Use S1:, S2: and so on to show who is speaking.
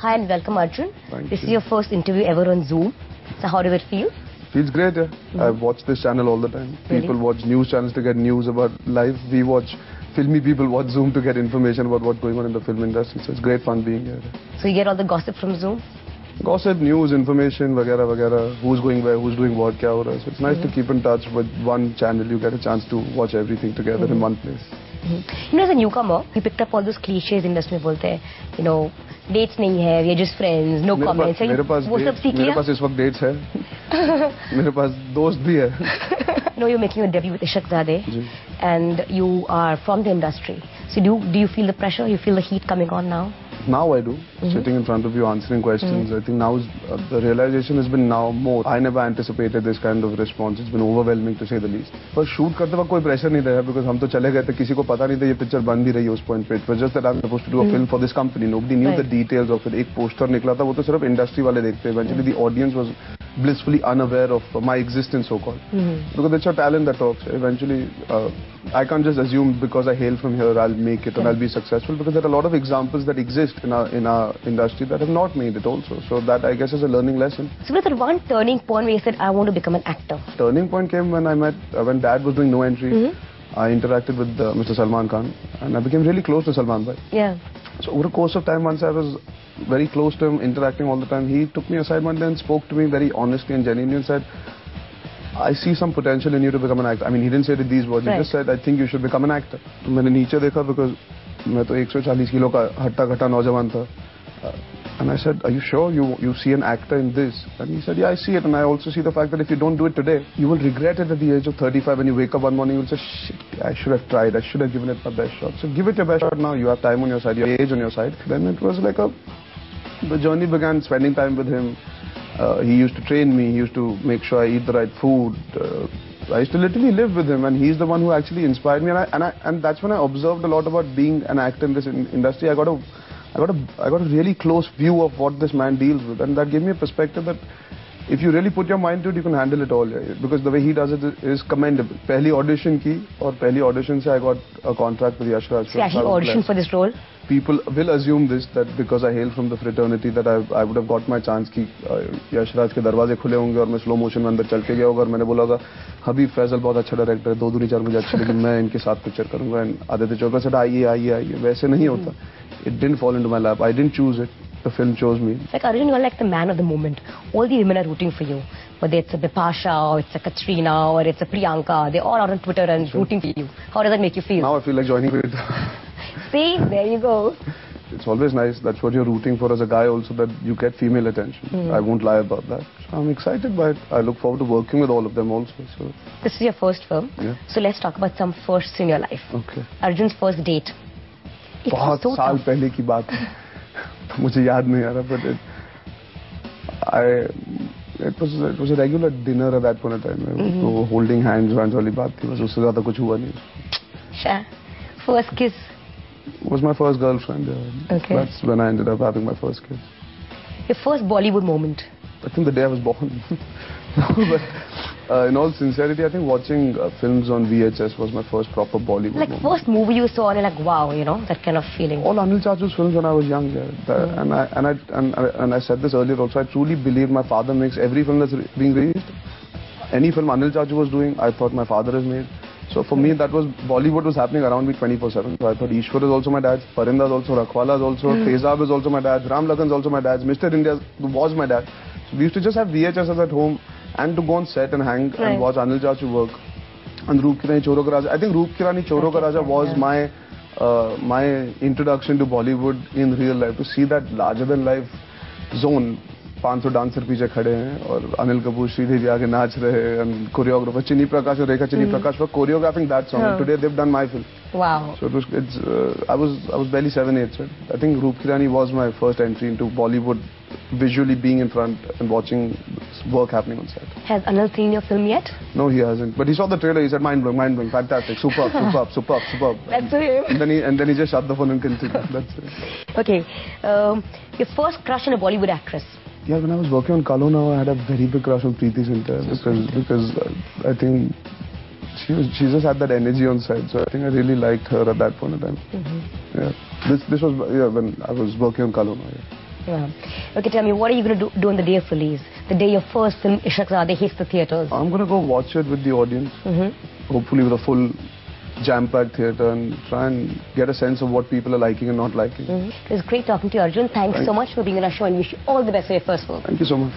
S1: Hi and welcome, Arjun.
S2: This
S1: is your first interview ever on Zoom. So how does it feel?
S2: Feels great, yeah. I watch this channel all the time.
S1: Really?
S2: People watch news channels to get news about life. We watch filmy people watch Zoom to get information about what's going on in the film industry. So it's great fun being here.
S1: So you get all the gossip from Zoom?
S2: Gossip, news, information, वगैरह वगैरह. Who's going where, who's doing what, क्या हो रहा है. So it's nice to keep in touch with one channel. You get a chance to watch everything together in one place.
S1: You know, as a newcomer, you picked up all those cliches industry में बोलते हैं, you know, dates नहीं है, we're just friends, no comments.
S2: मेरे पास
S1: वो सब सीख लिया?
S2: मेरे पास इस वक्त dates है. मेरे पास दोस्त भी है.
S1: No, you're making your debut with Ishaq Zadeh, and you are from the industry. So do you feel the pressure? You feel the heat coming on now?
S2: Now I do. Sitting in front of you answering questions. I think now the realization has been now more. I never anticipated this kind of response. It's been overwhelming to say the least. पर shoot करते वक्त कोई pressure नहीं था because हम तो चले गए थे. किसी को पता नहीं था ये picture बन भी रही है उस point पे. It was just that I'm supposed to do a film for this company. Nobody knew the details of it. एक poster निकला था वो तो सिर्फ industry वाले देखते. Eventually the audience was blissfully unaware of my existence, so called. Because it's your talent that talks. Eventually, I can't just assume because I hail from here I'll make it and I'll be successful, because there are a lot of examples that exist in our industry that have not made it also. So that, I guess, is a learning lesson.
S1: So was there one turning point where you said, I want to become an actor?
S2: Turning point came when I met, when Dad was doing No Entry. I interacted with Mr. Salman Khan and I became really close to Salman Bhai.
S1: Yeah.
S2: So over the course of time, once I was very close to him, interacting all the time, he took me aside one day and spoke to me very honestly and genuinely and said, I see some potential in you to become an actor. I mean, he didn't say it in these words. He just said, I think you should become an actor. So मैंने नीचे देखा because मैं तो 140 kilo का हट्टा कट्टा नौजवान था. And I said, are you sure you see an actor in this? And he said, yeah, I see it. And I also see the fact that if you don't do it today, you will regret it at the age of 35 when you wake up one morning, you will say, shit, I should have tried. I should have given it my best shot. So give it your best shot now. You have time on your side, your age on your side. Then it was like the journey began spending time with him. He used to train me. He used to make sure I eat the right food. I used to literally live with him, and he's the one who actually inspired me. And that's when I observed a lot about being an actor in this industry. I got a really close view of what this man deals with, and that gave me a perspective that if you really put your mind to it, you can handle it all. Because the way he does it is commendable. पहली audition की और पहली audition से I got a contract with Yash Raj.
S1: So you actually auditioned for this role?
S2: People will assume this, that because I hail from the fraternity that I would have got my chance कि यश राज के दरवाजे खुले होंगे और मैं slow motion में अंदर चल के गया होगा और मैंने बोला होगा हबीब फैजल बहुत अच्छा डायरेक्टर है, 2 दूनी 4 मुझे अच्छी लगी, मैं इनके साथ पिक्चर करूंगा. आदित्य चोपड़ा said आइए वैसे नहीं होता. It didn't fall into my lap. I didn't choose it. The film chose me.
S1: Like Arjun, you're like the man of the moment. All the women are rooting for you. Whether it's a Bipasha or it's a Katrina or it's a Priyanka, they're all out on Twitter and rooting for you. How does that make you feel?
S2: Now I feel like joining with.
S1: See, there you go.
S2: It's always nice. That's what you're rooting for as a guy also, that you get female attention. I won't lie about that. So I'm excited by it. I look forward to working with all of them also. So.
S1: This is your first film.
S2: Yeah.
S1: So let's talk about some firsts in your life.
S2: Okay.
S1: Arjun's first date.
S2: बहुत साल पहले की बात है. मुझे याद नहीं आ रहा, but it was a regular dinner at that point in time. तो holding hands वाली बात थी, बस उससे ज़्यादा कुछ हुआ नहीं.
S1: Sure. First kiss
S2: was my first girlfriend.
S1: Okay.
S2: That's when I ended up having my first kiss.
S1: Your first Bollywood moment?
S2: I think the day I was born. But in all sincerity, I think watching films on VHS was my first proper Bollywood
S1: like
S2: moment.
S1: First movie you saw and you're like, wow, you know, that kind of feeling.
S2: All Anil Chachu's films when I was young, and I said this earlier also, I truly believe my father makes every film that's being released. Any film Anil Chachu was doing, I thought my father has made. So for me, that was Bollywood was happening around me 24/7. So I thought Ishwar is also my dad, Parinda is also, Rakhwala is also, Tezab is also my dad, Ram Lakhan is also my dad, Mr. India was my dad. So we used to just have VHSs at home and to go on set and hang and watch Anil Chachu work. And Roop Ki Rani Choro Ka Raja. I think Roop Ki Rani Choro Ka Raja was my introduction to Bollywood in real life. To see that larger than life zone. 500 dancer पीछे खड़े हैं और अनिल कपूर श्रीदेवी आगे नाच रहे हैं and choreographer Chini Prakash और Rekha Chini Prakash were choreographing that song. And today they've done my film.
S1: Wow.
S2: So I was barely 7-8. So I think Roop Ki Rani was my first entry into Bollywood, visually being in front and watching work happening on set.
S1: Has Anil seen your film yet?
S2: No, he hasn't. But he saw the trailer. He said, mind blowing, fantastic, superb.
S1: That's him.
S2: And then he just shut the phone and continued. That's it.
S1: Okay. Your first crush on a Bollywood actress?
S2: Yeah, when I was working on Kalo Now, I had a very big crush on Preeti Zinta because I think she just had that energy on set. So I think I really liked her at that point in time. Yeah, this was when I was working on Kalo Now. Yeah.
S1: Yeah. Okay, tell me, what are you going to do on the day of release? The day your first film, Ishaqzade, hits the theatres.
S2: I'm going to go watch it with the audience. Hopefully with a full jam-packed theatre and try and get a sense of what people are liking and not liking.
S1: It was great talking to you, Arjun. Thanks so much for being on our show and wish you all the best for your first film.
S2: Thank you so much.